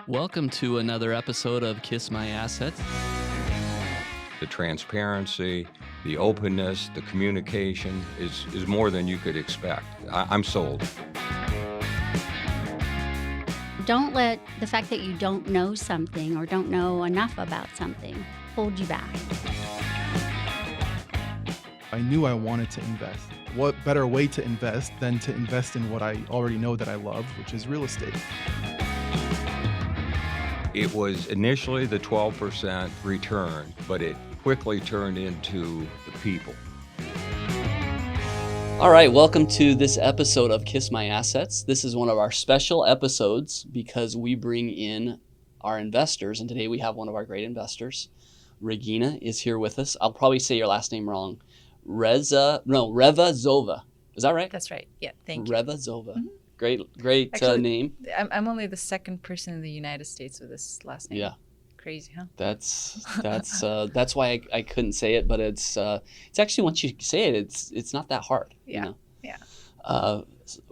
Welcome to another episode of Kiss My Assets. The transparency, the openness, the communication is more than you could expect. I'm sold. Don't let the fact that you don't know something or don't know enough about something hold you back. I knew I wanted to invest. What better way to invest than to invest in what I already know that I love, which is real estate. It was initially the 12% return, but it quickly turned into the people. All right, welcome to this episode of Kiss My Assets. This is one of our special episodes because we bring in our investors, and today we have one of our great investors. Regina is here with us. I'll probably say your last name wrong. Revazova. Is that right? That's right. Yeah, thank you. Revazova. Mm-hmm. Great Actually, name. I'm only the second person in the United States with this last name. Yeah. Crazy, huh? That's why I couldn't say it, but it's actually once you say it, it's not that hard. Yeah. You know? Yeah.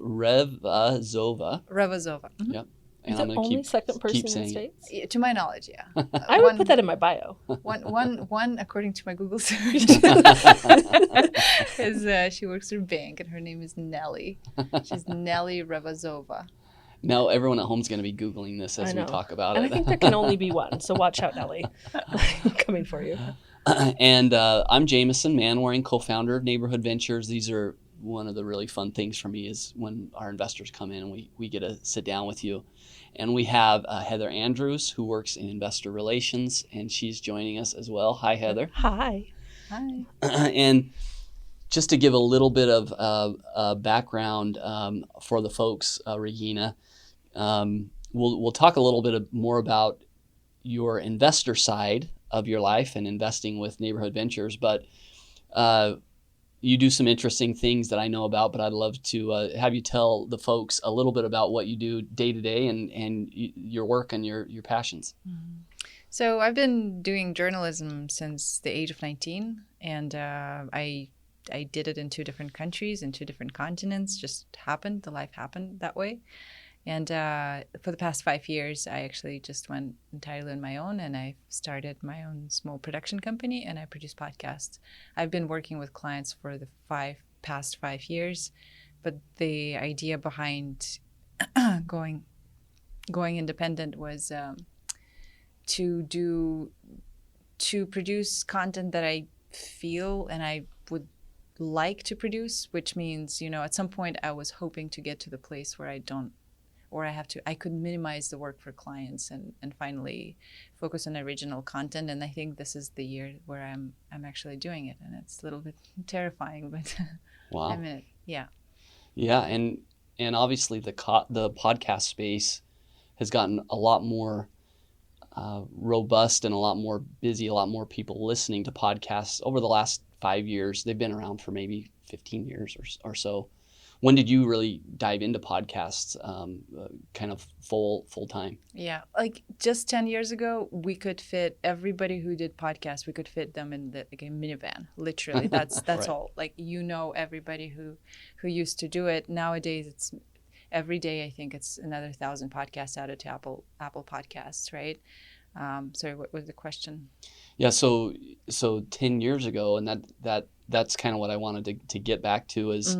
Revazova. Revazova. Mm-hmm. Yep. Is the only second person in the States? Yeah, to my knowledge, yeah. I would put that in my bio. One, according to my Google search, is she works for a bank, and her name is Nelly. She's Nelly Revazova. Now everyone at home is going to be Googling this as we talk about and it. I think there can only be one, so watch out, Nelly. Coming for you. And I'm Jamison, man-wearing co-founder of Neighborhood Ventures. These are one of the really fun things for me is when our investors come in and we get to sit down with you. And we have Heather Andrews, who works in investor relations, and she's joining us as well. Hi, Heather. Hi. Hi. And just to give a little bit of background for the folks, Regina, we'll talk a little bit more about your investor side of your life and investing with Neighborhood Ventures, but you do some interesting things that I know about, but I'd love to have you tell the folks a little bit about what you do day to day and your work and your passions. Mm-hmm. So I've been doing journalism since the age of 19, and I did it in 2 different countries, in 2 different continents. Just happened. The life happened that way. And for the past 5 years, I actually just went entirely on my own, and I started my own small production company, and I produce podcasts. I've been working with clients for the past 5 years, but the idea behind going independent was to produce content that I feel and I would like to produce, which means, at some point I was hoping to get to the place where I could minimize the work for clients and finally focus on original content. And I think this is the year where I'm actually doing it. And it's a little bit terrifying, but Wow. I'm in it. Yeah. Yeah. And obviously the podcast space has gotten a lot more robust and a lot more busy, a lot more people listening to podcasts over the last 5 years. They've been around for maybe 15 years or so. When did you really dive into podcasts kind of full time? Yeah, like just 10 years ago, we could fit everybody who did podcasts. We could fit them in a minivan. Literally, that's right. All. Like everybody who used to do it. Nowadays, it's every day. I think it's another 1,000 podcasts added to Apple Podcasts, right? Sorry, what was the question? Yeah, so 10 years ago, and that's kind of what I wanted to get back to is.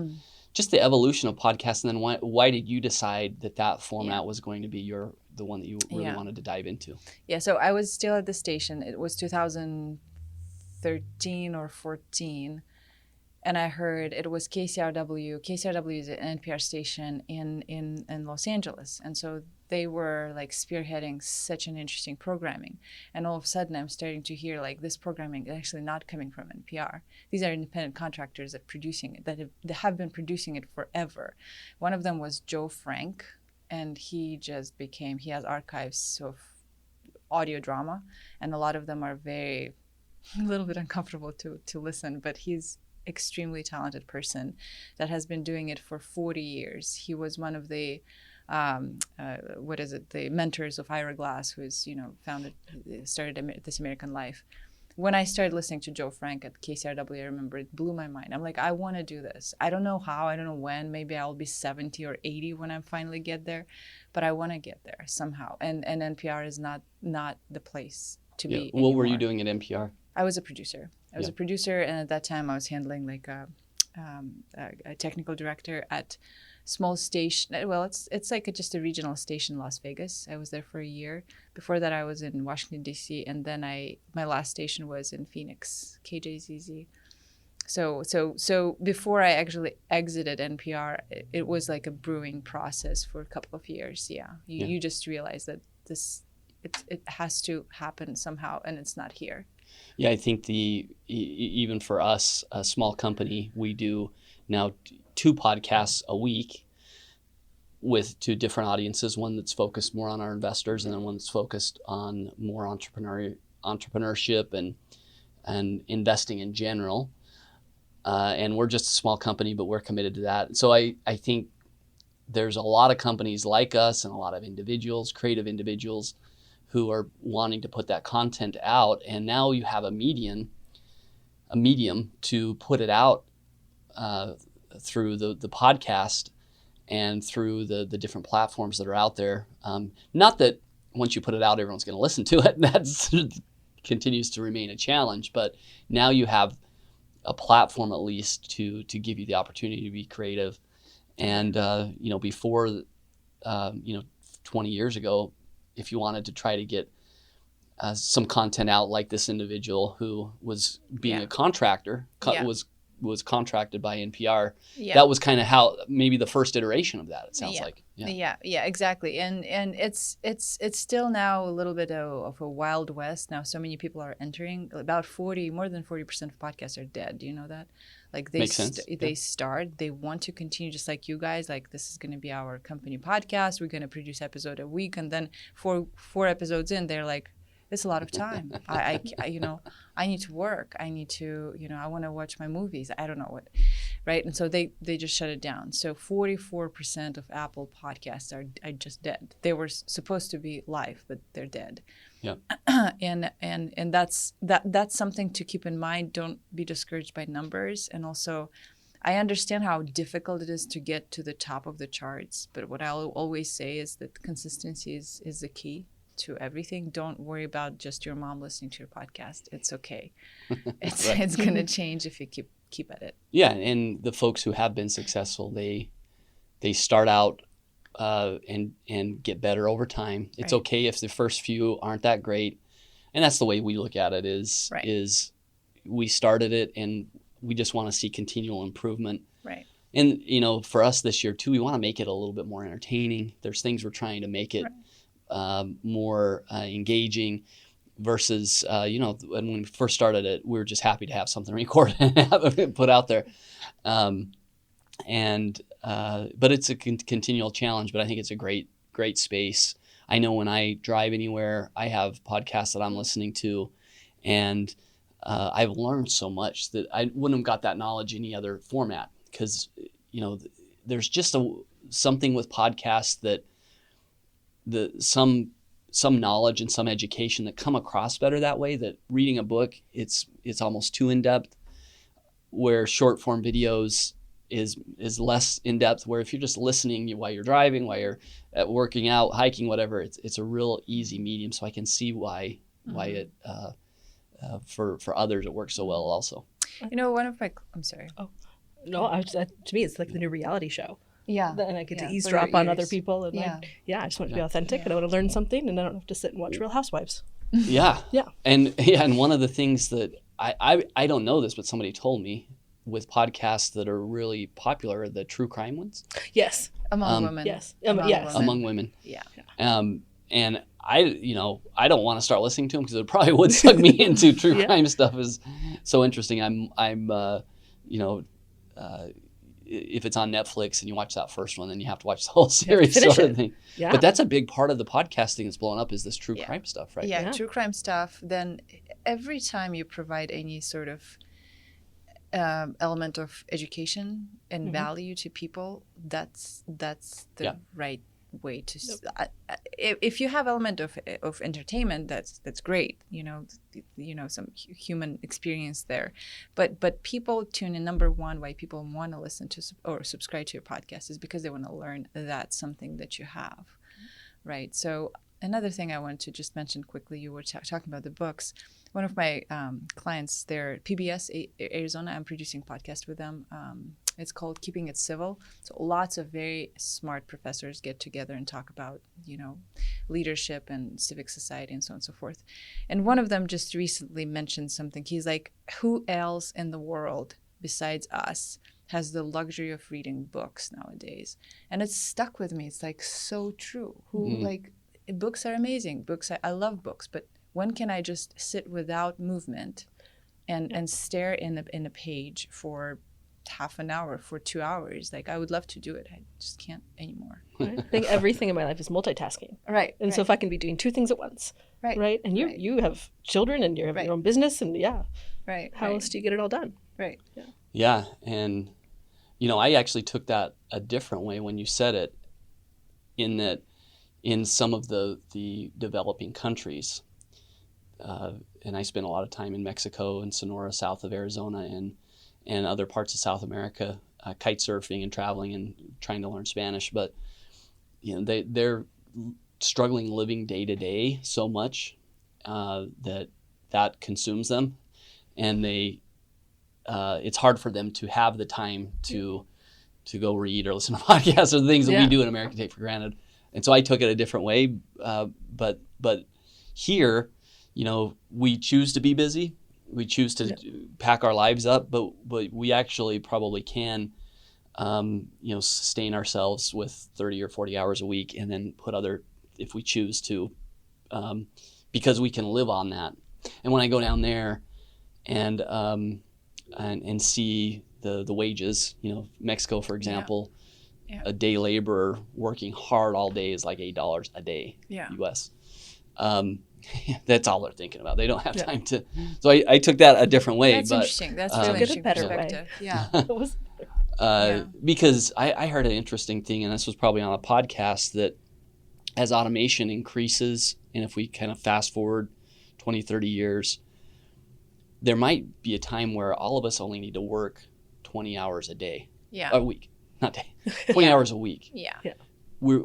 Just the evolution of podcasts, and then why did you decide that format was going to be the one that you really wanted to dive into? Yeah, so I was still at the station. It was 2013 or 14, and I heard it was KCRW. KCRW is an NPR station in Los Angeles, and so they were spearheading such an interesting programming. And all of a sudden, I'm starting to hear this programming is actually not coming from NPR. These are independent contractors that producing it, that have been producing it forever. One of them was Joe Frank, and he has archives of audio drama, and a lot of them are a little bit uncomfortable to listen, but he's extremely talented person that has been doing it for 40 years. He was one of the the mentors of Ira Glass, who's started This American Life. when I started listening to Joe Frank at KCRW, I remember it blew my mind. I'm like, I want to do this. I don't know how, I don't know when. Maybe I'll be 70 or 80 when I finally get there, but I want to get there somehow. And NPR is not the place to be. What were you anymore. doing at NPR? I was a producer. I was a producer, and at that time I was handling like a technical director at small station. Well, it's like just a regional station in Las Vegas. I was there for a year. Before that, I was in Washington D.C., and then my last station was in Phoenix, KJZZ. So before I actually exited NPR, it was like a brewing process for a couple of years. Yeah, you just realize that it has to happen somehow, and it's not here. Yeah, I think even for us, a small company, we do now 2 podcasts a week with 2 different audiences. One that's focused more on our investors, and then one that's focused on more entrepreneurship and investing in general. And we're just a small company, but we're committed to that. So I think there's a lot of companies like us and a lot of individuals, creative individuals, who are wanting to put that content out, and now you have a medium to put it out through the podcast and through the different platforms that are out there. Not that once you put it out, everyone's going to listen to it. That continues to remain a challenge, but now you have a platform at least to give you the opportunity to be creative. And before 20 years ago, if you wanted to try to get some content out, like this individual who was being a contractor, was contracted by NPR. Yeah. That was kind of how maybe the first iteration of that, it sounds like. Yeah, exactly. And it's still now a little bit of a wild west. Now so many people are entering. About more than 40% of podcasts are dead. Do you know that? Like they they want to continue just like you guys. Like, this is going to be our company podcast. We're going to produce episode a week, and then four episodes in, they're like, it's a lot of time. I need to work. I need to, I want to watch my movies. I don't know what, right? And so they just shut it down. So 44% of Apple podcasts are just dead. They were supposed to be live, but they're dead. Yeah. And that's something to keep in mind. Don't be discouraged by numbers. And also, I understand how difficult it is to get to the top of the charts. But what I'll always say is that consistency is the key to everything. Don't worry about just your mom listening to your podcast. It's okay. It's going to change if you keep at it. Yeah, and the folks who have been successful, they start out and get better over time. It's okay if the first few aren't that great, and that's the way we look at it. Is we started it and we just want to see continual improvement. Right. And for us this year too, we want to make it a little bit more entertaining. There's things we're trying to make it more engaging versus, when we first started it, we were just happy to have something recorded and have it put out there. But it's a continual challenge, but I think it's a great space. I know when I drive anywhere, I have podcasts that I'm listening to, and I've learned so much that I wouldn't have got that knowledge any other format, because, there's just something with podcasts that some knowledge and some education that come across better that way, that reading a book, it's almost too in-depth, where short form videos is less in-depth, where if you're just listening while you're driving, while you're working out, hiking, whatever, it's a real easy medium. So I can see why it for others it works so well also. I'm sorry. Oh, no, to me it's like the new reality show. Yeah. And I get to eavesdrop on other people. And I just want to be authentic, and I want to learn something, and I don't have to sit and watch Real Housewives. Yeah. Yeah. And one of the things that I don't know this, but somebody told me, with podcasts that are really popular are the true crime ones. Yes. Among women. Yes. Among women. Yeah. And I don't want to start listening to them, because it probably would suck me into true crime stuff. Is so interesting. If it's on Netflix and you watch that first one, then you have to watch the whole series, sort of thing. Yeah. But that's a big part of the podcasting that's blowing up, is this true crime stuff, right? Yeah, true crime stuff. Then every time you provide any sort of element of education and value to people, that's the right way to. If you have element of entertainment, that's great. Some human experience there, but people tune in. Number one, why people want to listen to or subscribe to your podcast is because they want to learn that's something that you have, right? So another thing I wanted to just mention quickly, you were talking about the books. One of my clients, they're PBS Arizona. I'm producing a podcast with them. It's called Keeping It Civil. So lots of very smart professors get together and talk about, leadership and civic society and so on and so forth. And one of them just recently mentioned something. He's like, who else in the world besides us has the luxury of reading books nowadays? And it's stuck with me. It's like so true. Books are amazing. Books, I love books, but when can I just sit without movement and stare in a page for half an hour, for 2 hours? Like, I would love to do it. I just can't anymore. Right. I think everything in my life is multitasking. Right. And so if I can be doing two things at once. Right. And you have children and you have your own business and Right. How else do you get it all done? Right. Yeah. And, I actually took that a different way when you said it, in that in some of the developing countries, and I spent a lot of time in Mexico and Sonora, south of Arizona, and other parts of South America, kite surfing and traveling and trying to learn Spanish. But they're struggling living day to day so much that consumes them, and it's hard for them to have the time to go read or listen to podcasts or the things that we do in America take for granted. And so I took it a different way. But here, we choose to be busy. We choose to pack our lives up, but we actually probably can, sustain ourselves with 30 or 40 hours a week, and then put if we choose to, because we can live on that. And when I go down there and see the wages, Mexico, for example, a day laborer working hard all day is like $8 a day, US. That's all they're thinking about. They don't have time to. So I took that a different way. That's interesting. That's really interesting perspective. Because I heard an interesting thing, and this was probably on a podcast, that as automation increases, and if we kind of fast forward 20, 30 years, there might be a time where all of us only need to work 20 hours a day. A week. Not day. 20 hours a week.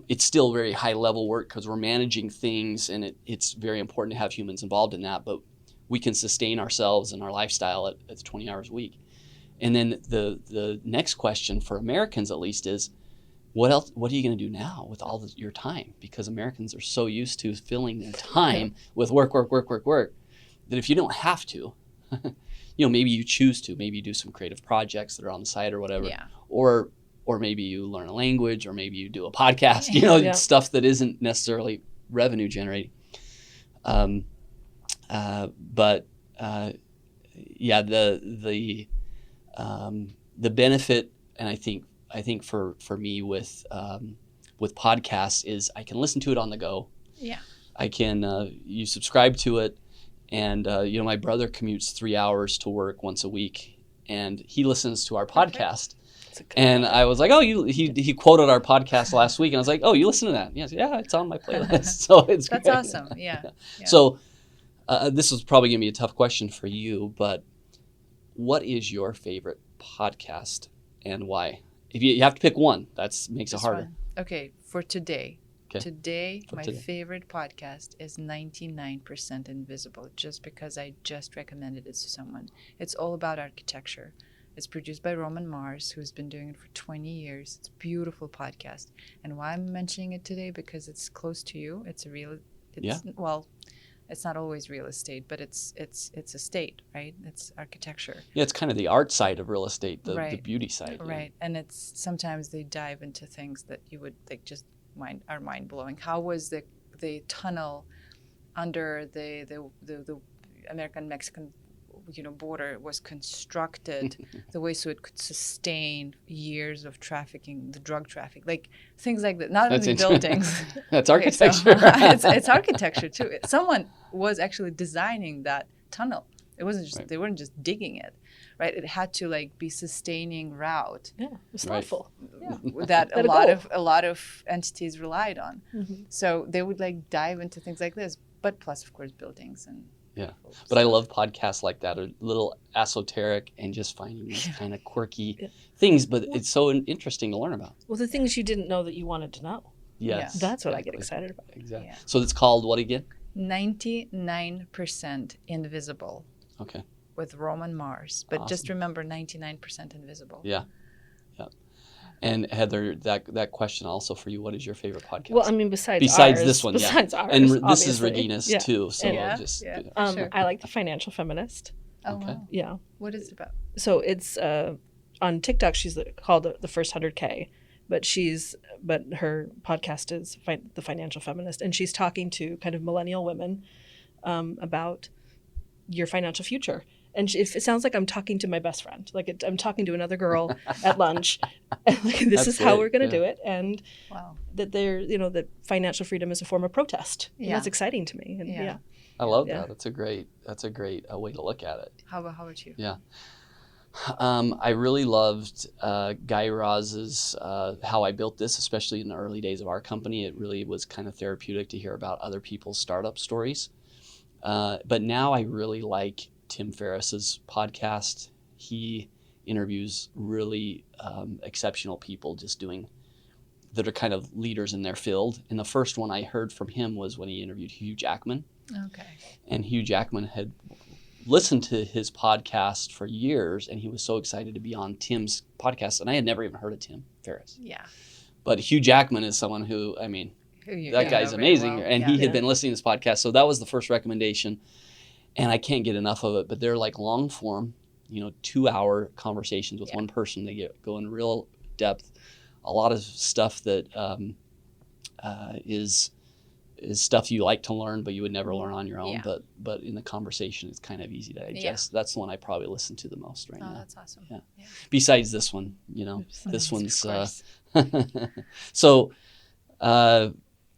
It's still very high level work because we're managing things, and it's very important to have humans involved in that, but we can sustain ourselves and our lifestyle at 20 hours a week. And then the next question for Americans, at least, is what are you going to do now with all your time? Because Americans are so used to filling their time with work, that if you don't have to, maybe you choose to, maybe you do some creative projects that are on the side or whatever, or maybe you learn a language, or maybe you do a podcast, stuff that isn't necessarily revenue generating. The benefit, and I think for me with podcasts, is I can listen to it on the go. I can you subscribe to it, and my brother commutes 3 hours to work once a week, and he listens to our podcast. And I was like, he quoted our podcast last week, and I was like, you listen to that? Yes, it's on my playlist. So it's that's great. Awesome. Yeah. So this is probably gonna be a tough question for you, but what is your favorite podcast and why? If you have to pick one, makes it harder. Okay, for today. Today, my favorite podcast is 99% Invisible, just because I just recommended it to someone. It's all about architecture. It's produced by Roman Mars, who's been doing it for 20 years. It's a beautiful podcast. And why I'm mentioning it today, because it's close to you. Well, it's not always real estate, but it's a state, right? It's architecture. Yeah, it's kind of the art side of real estate, the beauty side. Right. And it's sometimes they dive into things that you would are mind blowing. How was the tunnel under the American Mexican border was constructed the way so it could sustain years of trafficking, the drug traffic, like things like that. Not only buildings. That's architecture. It's architecture too. Someone was actually designing that tunnel. It wasn't just they weren't just digging it, right? It had to like be sustaining route Yeah, it was Right. thoughtful. Yeah. that Had a goal. a lot of entities relied on. Mm-hmm. So they would like dive into things like this, but plus of course buildings and Yeah. folks. But I love podcasts like that, a little esoteric and just finding these kind of quirky things, but it's so interesting to learn about. Well, the things you didn't know that you wanted to know. Yes. That's what I get exactly. excited about. Exactly. Yeah. So it's called what again? 99% invisible Okay. with Roman Mars, but just Awesome. remember 99% invisible. Yeah. Yeah. And Heather, that question also for you, what is your favorite podcast? Well, I mean, besides Besides this this one, yeah. besides ours, and this is obviously. Regina's Yeah. too. So Yeah, just yeah. Um, Sure. I like the Financial Feminist. Oh, Okay. wow. Yeah. What is it about? So it's on TikTok. She's called the First 100K, but her podcast is the Financial Feminist, and she's talking to kind of millennial women about your financial future. And it sounds like I'm talking to my best friend. Like I'm talking to another girl at lunch. And like, this That's is how great, we're going to yeah. do it, and Wow. that that financial freedom is a form of protest. And Yeah. that's exciting to me. And Yeah. yeah. I love Yeah. that. That's a great way to look at it. How about you? Yeah. I really loved Guy Raz's How I Built This, especially in the early days of our company. It really was kind of therapeutic to hear about other people's startup stories. But now I really like Tim Ferriss's podcast. He interviews really exceptional people that are kind of leaders in their field. And the first one I heard from him was when he interviewed Hugh Jackman. Okay. And Hugh Jackman had listened to his podcast for years, and he was so excited to be on Tim's podcast. And I had never even heard of Tim Ferriss. Yeah. But Hugh Jackman is someone who, I mean, that guy's amazing. And he had been listening to this podcast. So that was the first recommendation. And I can't get enough of it. But they're like long form, 2-hour conversations with one person. They go in real depth. A lot of stuff that is stuff you like to learn, but you would never learn on your own. Yeah. But in the conversation, it's kind of easy to digest. That's the one I probably listen to the most right Oh, now. that's awesome. Yeah. Besides this one, this one's. Of course. So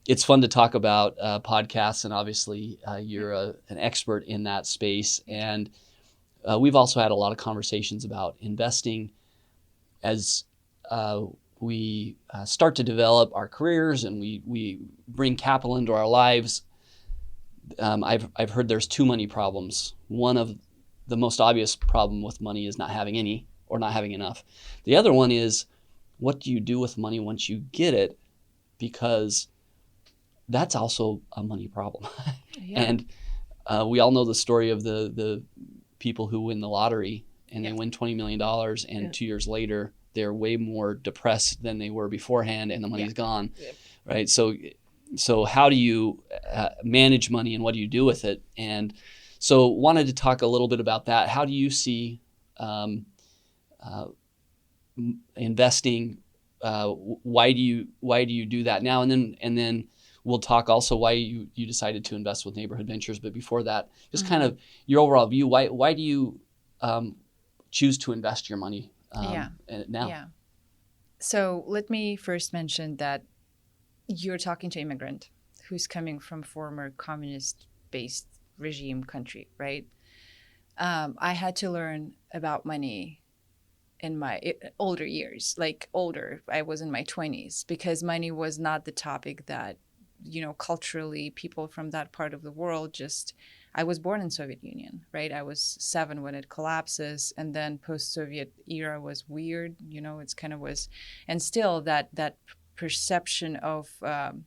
it's fun to talk about podcasts, and obviously you're an expert in that space. And we've also had a lot of conversations about investing as we start to develop our careers and we bring capital into our lives. I've heard there's two money problems. One of the most obvious problem with money is not having any or not having enough. The other one is, what do you do with money once you get it? Because that's also a money problem. Yeah. And we all know the story of the people who win the lottery and they win $20 million, and 2 years later they're way more depressed than they were beforehand, and the money's gone. Yep. Right? So how do you manage money, and what do you do with it? And so wanted to talk a little bit about that. How do you see investing? Why do you do that now? And then we'll talk also why you decided to invest with Neighborhood Ventures. But before that, just kind of your overall view. Why do you choose to invest your money now? Yeah. So let me first mention that you're talking to an immigrant who's coming from former communist-based regime country, right? I had to learn about money in my older years, I was in my 20s, because money was not the topic that, culturally people from that part of the world I was born in Soviet Union, right? I was 7 when it collapses, and then post-Soviet era was weird, it's kind of was, and still that perception of, and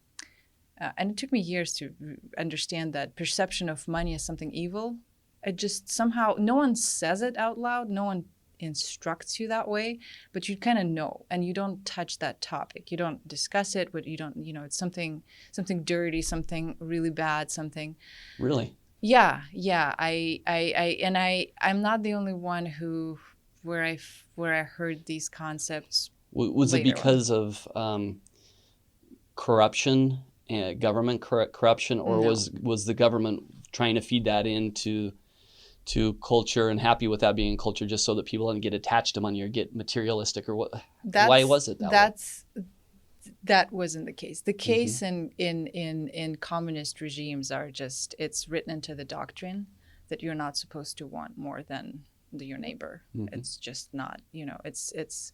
it took me years to understand that perception of money as something evil. It just somehow, no one says it out loud, no one instructs you that way, but you kind of know, and you don't touch that topic. You don't discuss it, but you don't, it's something dirty, something really bad, something. Really? Yeah. I'm not the only one where I heard these concepts. Was it because of corruption, government corruption, or No. was the government trying to feed that into culture and happy with that being culture, just so that people didn't get attached to money or get materialistic, or what? Why was it that way? That wasn't the case. The case in communist regimes are just, it's written into the doctrine that you're not supposed to want more than your neighbor. Mm-hmm. It's just not, it's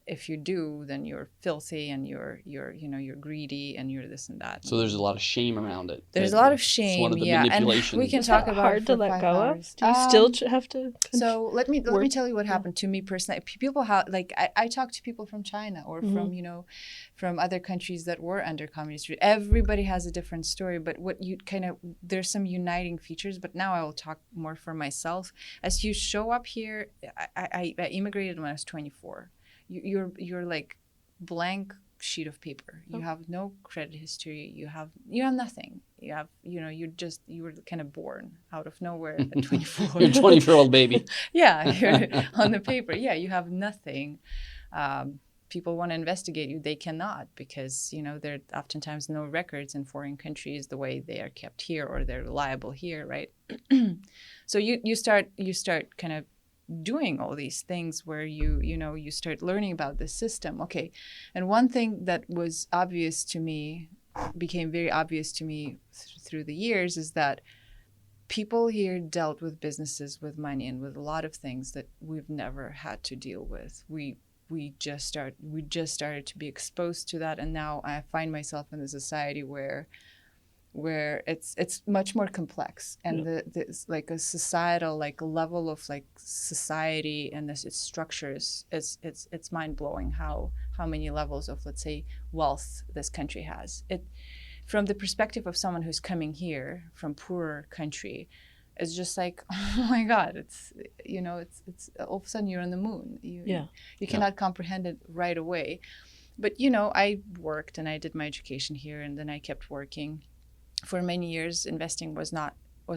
if you do, then you're filthy and you're greedy and you're this and that. So there's a lot of shame around it. There's a lot of shame. It's one of the yeah, manipulation. and we can Is talk that about hard it to for let 5 go hours. of? Do you still have to? So let me work? tell you what happened to me personally. People I talk to people from China or from other countries that were under communist rule. Everybody has a different story, but there's some uniting features. But now I will talk more for myself. As you show up here, I immigrated when I was 24. You're like blank sheet of paper. You have no credit history. You have nothing. You have you were kind of born out of nowhere at 24. You're a 24-year-old baby. Yeah, you're on the paper. Yeah, you have nothing. People want to investigate you. They cannot because there are oftentimes no records in foreign countries the way they are kept here or they're reliable here, right? So you start kind of doing all these things where you start learning about the system. Okay, and one thing that was obvious to me, became very obvious to me through the years, is that people here dealt with businesses, with money, and with a lot of things that we've never had to deal with. We just started to be exposed to that, and now I find myself in a society where it's much more complex, and there's like a societal level of society and its structures. It's mind blowing how many levels of, let's say, wealth this country has. It from the perspective of someone who's coming here from poorer country, it's just like, oh my God, it's all of a sudden you're on the moon. You cannot comprehend it right away. But I worked and I did my education here, and then I kept working. For many years, investing was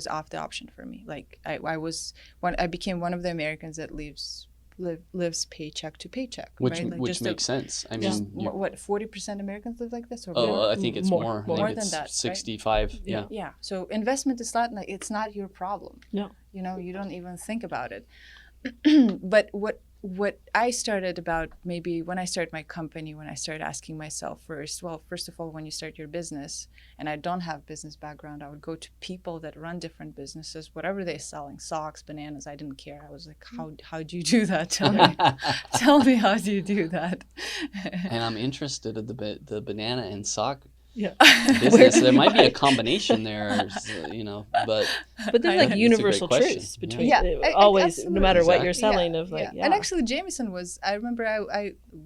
off the option for me. Like I became one of the Americans that lives paycheck to paycheck, which right? which makes sense. I mean, what 40% Americans live like this, or I think it's more. I think than it's that, 65. right? Yeah. Yeah. So investment is not it's not your problem. No. You don't even think about it. But what I started about, maybe when I started my company, when I started asking myself first of all, when you start your business, and I don't have business background, I would go to people that run different businesses, whatever they're selling, socks, bananas, I didn't care. I was like, how do you do that? Tell me how do you do that? And I'm interested in the banana and sock Yeah. business. There might be a combination there, but there's like universal truths between always, no matter what you're selling. And actually, Jamison was. I remember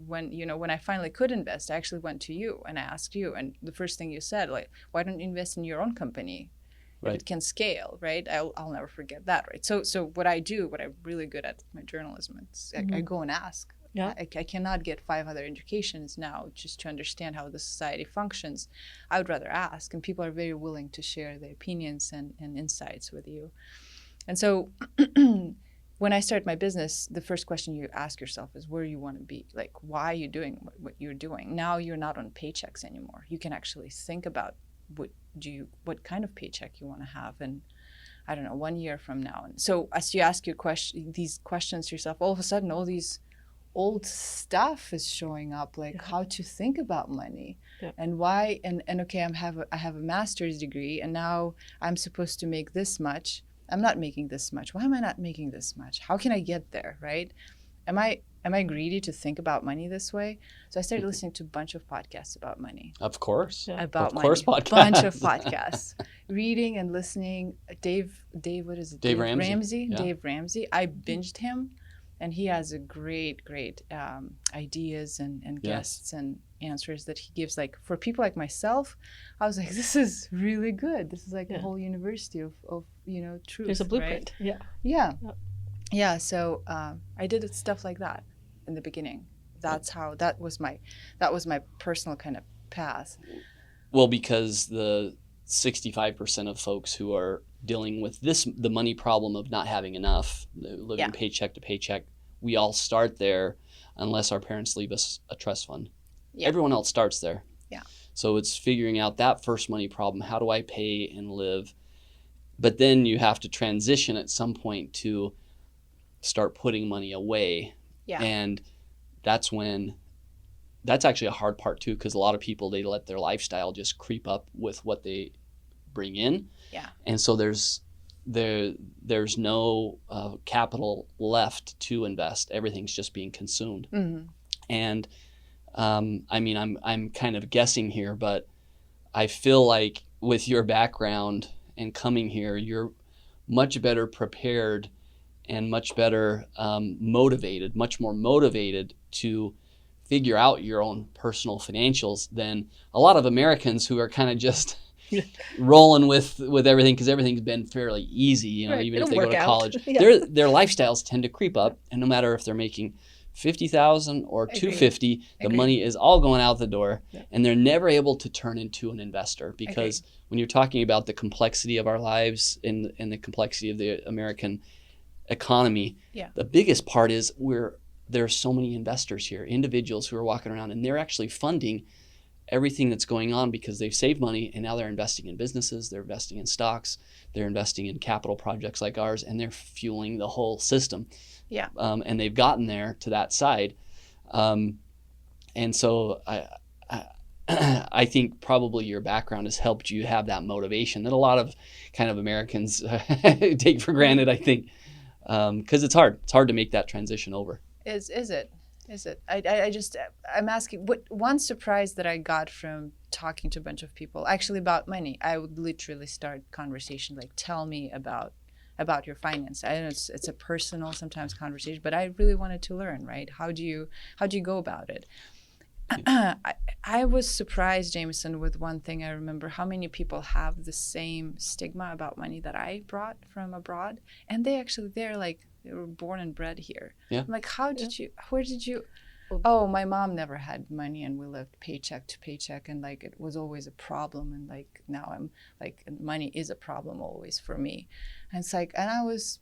when I finally could invest, I actually went to you and I asked you, and the first thing you said, like, why don't you invest in your own company? Right. If it can scale, right? I'll never forget that, right? So what I'm really good at, my journalism, I go and ask. Yeah. I cannot get 5 other educations now just to understand how the society functions. I would rather ask, and people are very willing to share their opinions and insights with you. And so when I start my business, the first question you ask yourself is where you want to be. Like, why are you doing what you're doing? Now you're not on paychecks anymore. You can actually think about what kind of paycheck you want to have, and I don't know, 1 year from now. And so as you ask these questions to yourself, all of a sudden all these old stuff is showing up, like how to think about money and why, and okay, I have a master's degree, and now I'm supposed to make this much. I'm not making this much. Why am I not making this much? How can I get there, right? Am I greedy to think about money this way? So I started listening to a bunch of podcasts about money. Of course. About money. Podcasts. Bunch of podcasts. Reading and listening. Dave, what is it? Dave Ramsey. Yeah. Dave Ramsey. I binged him. And he has a great ideas and guests and answers that he gives. Like for people like myself, I was like, this is really good. This is like a whole university of truth. There's a blueprint. Right? Yeah. So I did stuff like that in the beginning. That was my personal kind of path. Well, because the 65% of folks who are dealing with the money problem of not having enough, living paycheck to paycheck, we all start there unless our parents leave us a trust fund. Yeah. Everyone else starts there. Yeah. So it's figuring out that first money problem. How do I pay and live? But then you have to transition at some point to start putting money away. Yeah. And that's actually a hard part too, because a lot of people, they let their lifestyle just creep up with what they bring in. Yeah. And so there's there's no capital left to invest. Everything's just being consumed. Mm-hmm. And I mean, I'm kind of guessing here, but I feel like with your background and coming here, you're much better prepared and much better motivated, much more motivated to figure out your own personal financials than a lot of Americans who are kind of just rolling with everything because everything's been fairly easy, you know, Right. even if It'll they go work to out. college. Yeah. Their lifestyles tend to creep up, and no matter if they're making $50,000 or Agreed. $250,000, the Agreed. money is all going out the door, Yeah. and they're never able to turn into an investor because when you're talking about the complexity of our lives and the complexity of the American economy, Yeah. the biggest part is there are so many investors here, individuals who are walking around, and they're actually funding everything that's going on because they've saved money and now they're investing in businesses, they're investing in stocks, they're investing in capital projects like ours, and they're fueling the whole system. Yeah. And they've gotten there to that side. And so I think probably your background has helped you have that motivation that a lot of kind of Americans take for granted, I think, because it's hard. It's hard to make that transition over. Is it? I'm asking, what one surprise that I got from talking to a bunch of people actually about money. I would literally start conversation like, tell me about your finance. I know it's a personal sometimes conversation, but I really wanted to learn, right? How do you go about it? I was surprised, Jamison, with one thing. I remember how many people have the same stigma about money that I brought from abroad, and they were born and bred here. Yeah. I'm like, where did you? Oh, my mom never had money, and we lived paycheck to paycheck, and like it was always a problem, and like now I'm like money is a problem always for me, and it's like, and I was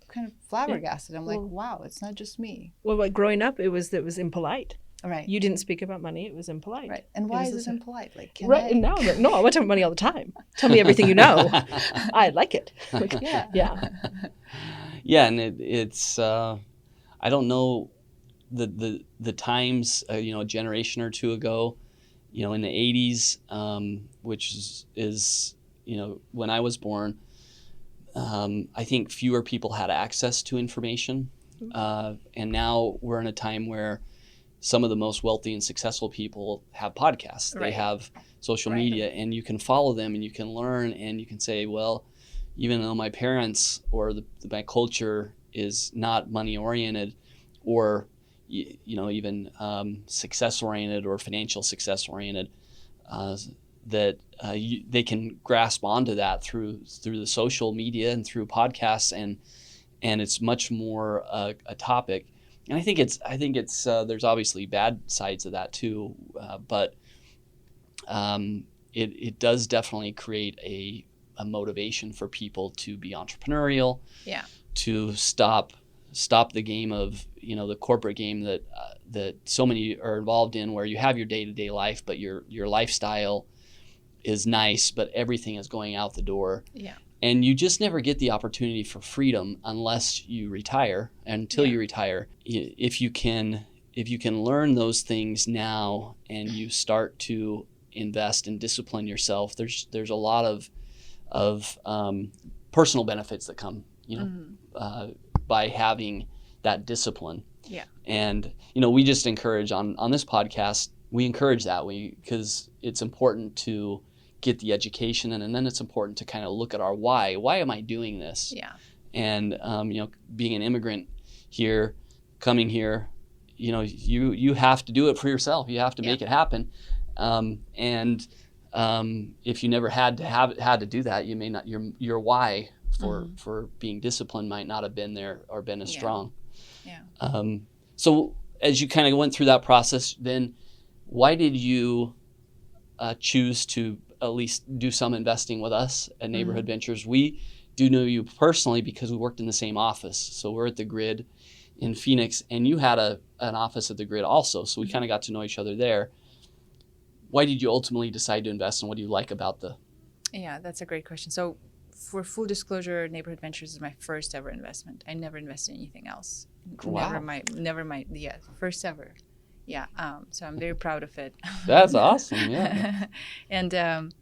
kind of flabbergasted. I'm like, wow, it's not just me. Well, like growing up, it was impolite. Right. You didn't speak about money. It was impolite. Right. And why is it impolite? Like, Right. And now, no, I want to talk about money all the time. Tell me everything you know. I like it. Like, Yeah. Yeah. Yeah, and it's I don't know the times, a generation or two ago, in the 80s, which is when I was born, I think fewer people had access to information, and now we're in a time where some of the most wealthy and successful people have podcasts. Right. They have social Right. media, and you can follow them and you can learn, and you can say, well, even though my parents or my culture is not money oriented or even success oriented or financial success oriented, they can grasp onto that through the social media and through podcasts, and it's much more a topic. And I think it's there's obviously bad sides of that too, but it does definitely create a motivation for people to be entrepreneurial. Yeah. To stop the game of the corporate game that so many are involved in, where you have your day-to-day life, but your lifestyle is nice, but everything is going out the door. Yeah. And you just never get the opportunity for freedom unless you retire. Until you retire, if you can learn those things now and you start to invest and discipline yourself, there's a lot of personal benefits that come by having that discipline. Yeah. And we just encourage on this podcast, we encourage that because it's important to get the education, and then it's important to kind of look at our why. Why am I doing this? Yeah. And being an immigrant here, coming here, you have to do it for yourself. You have to make it happen. And if you never had to do that, you may not. Your why for being disciplined might not have been there or been as strong. Yeah. So as you kind of went through that process, then why did you choose to at least do some investing with us at Neighborhood Ventures? We do know you personally because we worked in the same office. So we're at the Grid in Phoenix, and you had an office at the Grid also. So we kind of got to know each other there. Why did you ultimately decide to invest, and what do you like about the? Yeah, that's a great question. So for full disclosure, Neighborhood Ventures is my first ever investment. I never invested in anything else. Wow. Never my first ever. Yeah. So I'm very proud of it. That's awesome. Yeah. And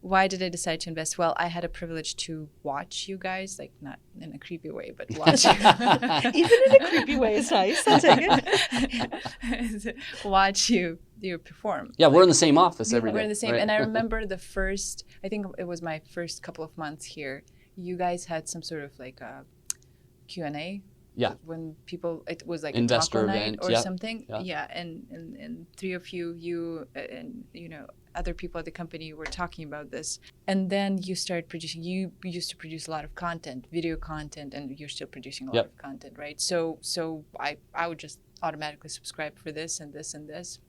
why did I decide to invest? Well, I had a privilege to watch you guys, like not in a creepy way, but watch. Even in a creepy way, it's nice. I'll take it. Watch you perform. Yeah, we're in the same office every day. We're in the same, right? and I remember I think it was my first couple of months here. You guys had some sort of like a Q&A. Yeah. When people, it was like Investor a taco event, night or yeah. something. Yeah. Yeah, and three of you and other people at the company were talking about this, and then you started producing. You used to produce a lot of content, video content, and you're still producing a lot of content, right? So I would just automatically subscribe for this and this and this,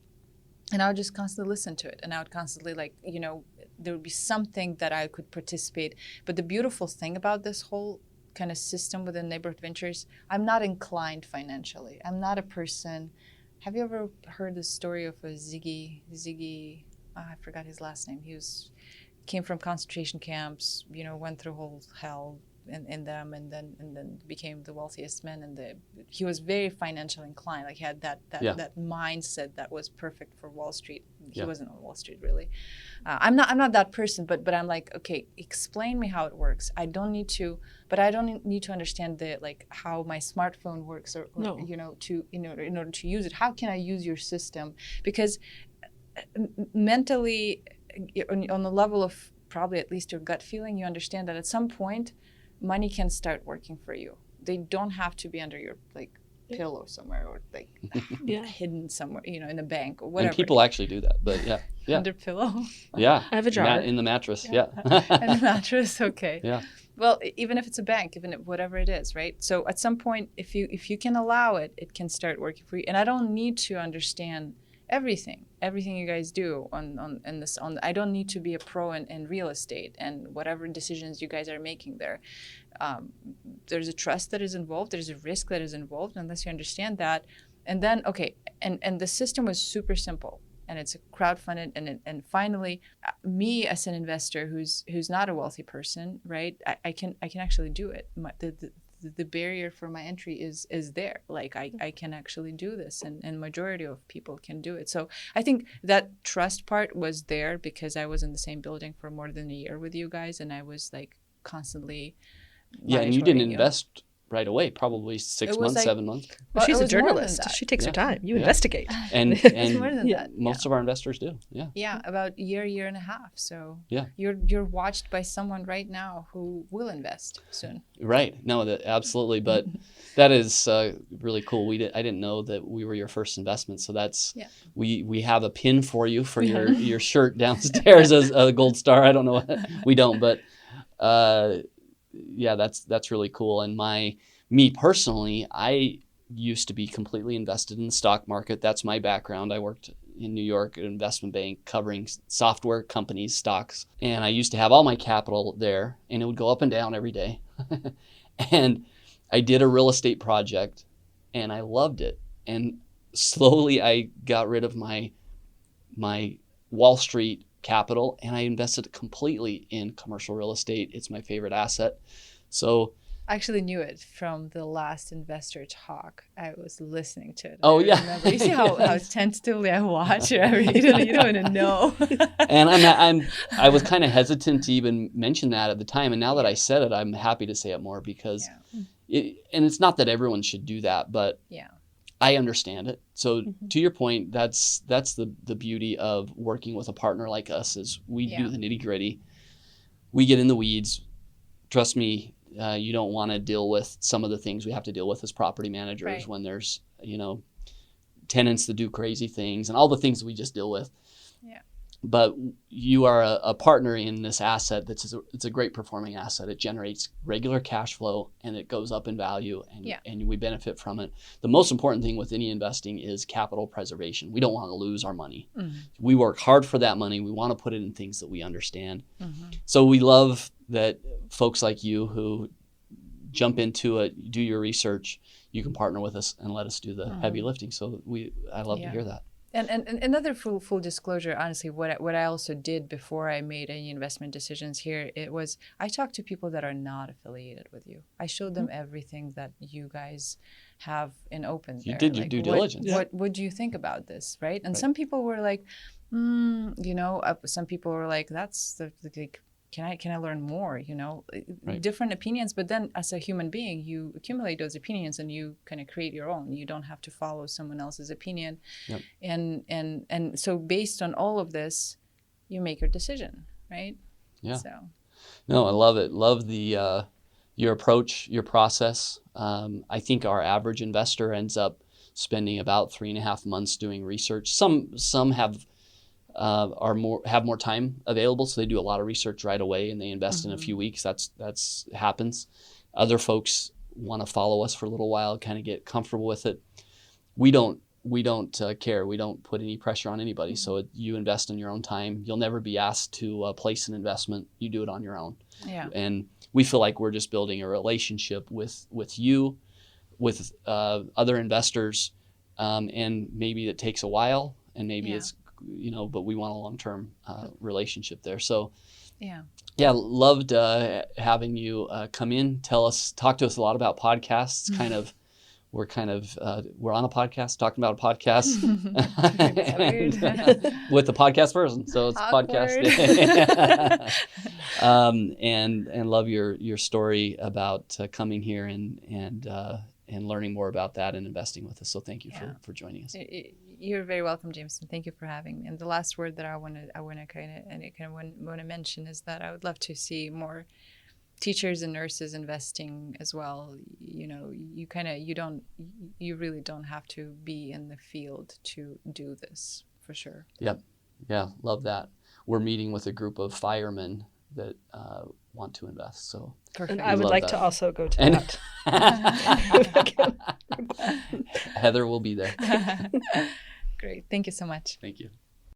and I would just constantly listen to it, and I would constantly there would be something that I could participate. But the beautiful thing about this whole kind of system within Neighborhood Ventures, I'm not inclined financially. I'm not a person. Have you ever heard the story of a Ziggy? I forgot his last name. Came from concentration camps. Went through whole hell in them, and then became the wealthiest man. And he was very financially inclined. Like he had that mindset that was perfect for Wall Street. He wasn't on Wall Street really. I'm not that person, but I'm like, okay, explain me how it works. I don't need to understand how my smartphone works or in order to use it. How can I use your system? Because mentally, on the level of probably at least your gut feeling, you understand that at some point, money can start working for you. They don't have to be under your pillow somewhere or hidden somewhere, in a bank or whatever. And people actually do that, but yeah. Under pillow. Yeah. I have a jar. In the mattress. Yeah. And a mattress. Okay. Yeah. Well, even if it's a bank, whatever it is, right? So at some point, if you can allow it, it can start working for you. And I don't need to understand everything you guys do I don't need to be a pro in real estate and whatever decisions you guys are making there. There's a trust that is involved. There's a risk that is involved unless you understand that. And then, okay, and the system was super simple, and it's crowdfunded. And finally, me as an investor who's not a wealthy person, right? I can actually do it. The barrier for my entry is there. I can actually do this, and majority of people can do it. So I think that trust part was there because I was in the same building for more than a year with you guys, and I was constantly. Yeah, and you didn't invest right away, probably 6 months, 7 months. Well, she's a journalist. She takes her time. You investigate. And more than that. Most of our investors do. Yeah. Yeah, about a year and a half. So yeah, you're watched by someone right now who will invest soon. Right. No, absolutely. But that is really cool. I didn't know that we were your first investment. So that's we have a pin for you for your shirt downstairs as a gold star. I don't know. We don't, but yeah, that's really cool. And me personally, I used to be completely invested in the stock market. That's my background. I worked in New York at an investment bank covering software companies, stocks. And I used to have all my capital there, and it would go up and down every day. And I did a real estate project, and I loved it. And slowly I got rid of my Wall Street capital, and I invested completely in commercial real estate. It's my favorite asset. So I actually knew it from the last investor talk. I was listening to it. Oh, yeah. yeah. You see how tentatively I watch it? You don't even know. And I was kind of hesitant to even mention that at the time. And now that I said it, I'm happy to say it more because and it's not that everyone should do that, but I understand it. So to your point, that's the beauty of working with a partner like us is we do the nitty gritty. We get in the weeds. Trust me, you don't want to deal with some of the things we have to deal with as property managers when there's, tenants that do crazy things and all the things we just deal with. Yeah. But you are a partner in this asset it's a great performing asset. It generates regular cash flow and it goes up in value and we benefit from it. The most important thing with any investing is capital preservation. We don't want to lose our money. Mm-hmm. We work hard for that money. We want to put it in things that we understand. Mm-hmm. So we love that folks like you who jump into it, do your research, you can partner with us and let us do the heavy lifting. So I love to hear that. And another full disclosure, honestly, what I also did before I made any investment decisions here, it was I talked to people that are not affiliated with you. I showed them everything that you guys have in open. You did your due diligence. What do you think about this, right? And some people were like, Some people are like, like, can I learn more? Right. Different opinions. But then as a human being, you accumulate those opinions and you kind of create your own. You don't have to follow someone else's opinion. Yep. And so based on all of this, you make your decision, right? Yeah. So. No, I love it. Love the your approach, your process. I think our average investor ends up spending about 3.5 months doing research. Some have more time available, so they do a lot of research right away and they invest in a few weeks. That's happens. Other folks want to follow us for a little while, kind of get comfortable with it. We don't care. We don't put any pressure on anybody. So you invest in your own time. You'll never be asked to place an investment. You do it on your own. Yeah. And we feel like we're just building a relationship with you, with other investors, and maybe it takes a while, and maybe it's but we want a long-term relationship there. So loved having you come in, talk to us a lot about podcasts. We're on a podcast, talking about a podcast with the podcast person. So it's podcast. And love your story about coming here and learning more about that and investing with us. So thank you for joining us. You're very welcome, Jamison. Thank you for having me. And the last word that I want to mention is that I would love to see more teachers and nurses investing as well. You really don't have to be in the field to do this, for sure. Yep. Yeah, love that. We're meeting with a group of firemen that want to invest. So perfect. And I would like that to also go to that. Heather will be there. Great. Thank you so much. Thank you.